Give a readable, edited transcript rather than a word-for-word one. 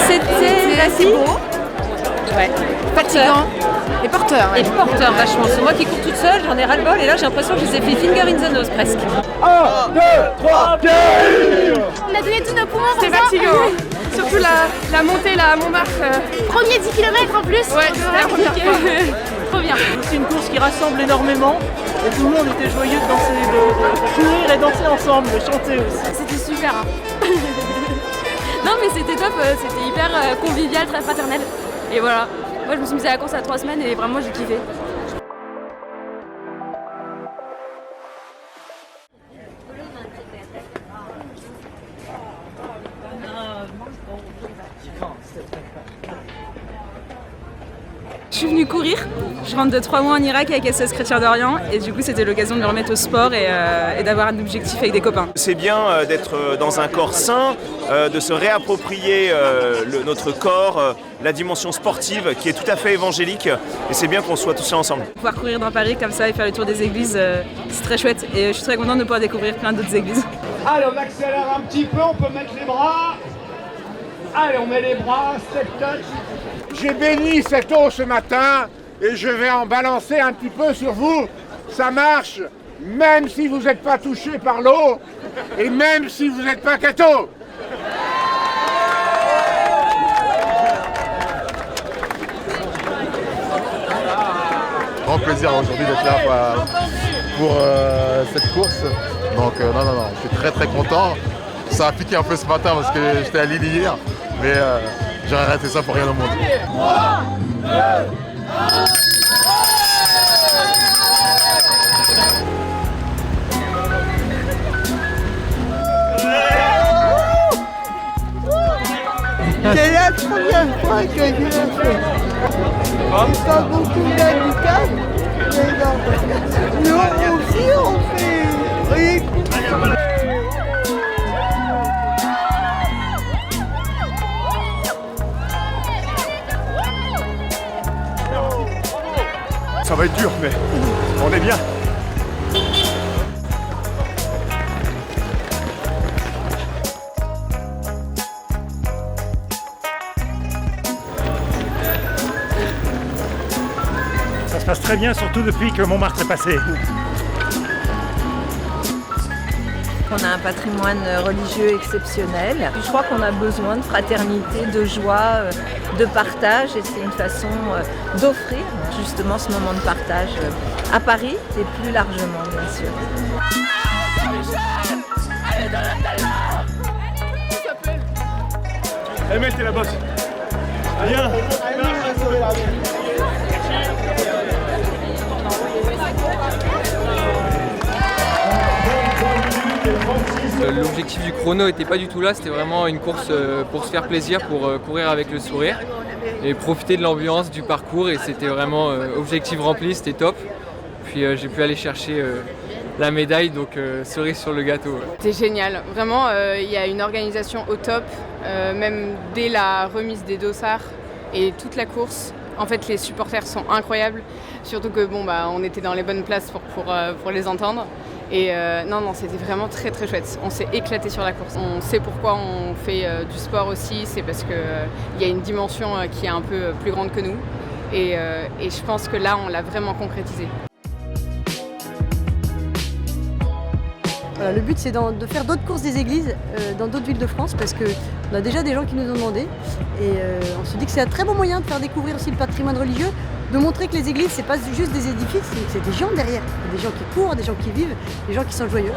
C'était assez beau. Ouais. Fatigant. Et porteur. Et porteur vachement. C'est moi qui cours toute seule, j'en ai ras-le-bol et là j'ai l'impression que je les ai fait finger in the nose presque. 1, 2, 3, pied. On a donné tous nos poumons. C'était fatigant. Surtout la montée là à Montmartre. Premier 10 km en plus. Ouais, c'était compliqué. Trop bien. C'est une course qui rassemble énormément et tout le monde était joyeux de danser, de courir et danser ensemble, de chanter aussi. C'était super. Non mais c'était top, c'était hyper convivial, très fraternel. Et voilà, moi je me suis mise à la course à 3 semaines et vraiment j'ai kiffé. Je suis venue courir, je rentre de 3 mois en Irak avec SOS Chrétien d'Orient et du coup c'était l'occasion de me remettre au sport et d'avoir un objectif avec des copains. C'est bien d'être dans un corps sain, de se réapproprier notre corps, la dimension sportive qui est tout à fait évangélique et c'est bien qu'on soit tous là ensemble. Pouvoir courir dans Paris comme ça et faire le tour des églises, c'est très chouette et je suis très contente de pouvoir découvrir plein d'autres églises. Allez, on accélère un petit peu, on peut mettre les bras. Allez, on met les bras, step touch. J'ai béni cette eau ce matin et je vais en balancer un petit peu sur vous. Ça marche, même si vous n'êtes pas touché par l'eau et même si vous n'êtes pas catho. Grand plaisir aujourd'hui d'être là pour cette course. Donc non, je suis très content. Ça a piqué un peu ce matin parce que j'étais à Lille hier, mais j'aurais raté ça pour rien au monde. 3, 2, 1. C'est la première fois que je le fais. J'ai pas beaucoup d'handicap, mais non. Nous aussi on fait les coups. Ça va être dur, mais on est bien. Ça se passe très bien, surtout depuis que Montmartre est passé. On a un patrimoine religieux exceptionnel. Je crois qu'on a besoin de fraternité, de joie, de partage et c'est une façon d'offrir justement ce moment de partage à Paris et plus largement bien sûr. Eh mec, t'es la bosse. Viens. L'objectif du chrono n'était pas du tout là, c'était vraiment une course pour se faire plaisir, pour courir avec le sourire et profiter de l'ambiance du parcours et c'était vraiment objectif rempli, c'était top. Puis j'ai pu aller chercher la médaille, donc cerise sur le gâteau. C'était génial, vraiment il y a une organisation au top, même dès la remise des dossards et toute la course. En fait les supporters sont incroyables, surtout que on était dans les bonnes places pour les entendre. Et non, c'était vraiment très chouette. On s'est éclaté sur la course. On sait pourquoi on fait du sport aussi, c'est parce qu'il y a une dimension qui est un peu plus grande que nous. Et je pense que là, on l'a vraiment concrétisé. Voilà, le but c'est de faire d'autres courses des églises dans d'autres villes de France parce qu'on a déjà des gens qui nous ont demandé et on se dit que c'est un très bon moyen de faire découvrir aussi le patrimoine religieux, de montrer que les églises c'est pas juste des édifices, c'est des gens derrière, des gens qui courent, des gens qui vivent, des gens qui sont joyeux.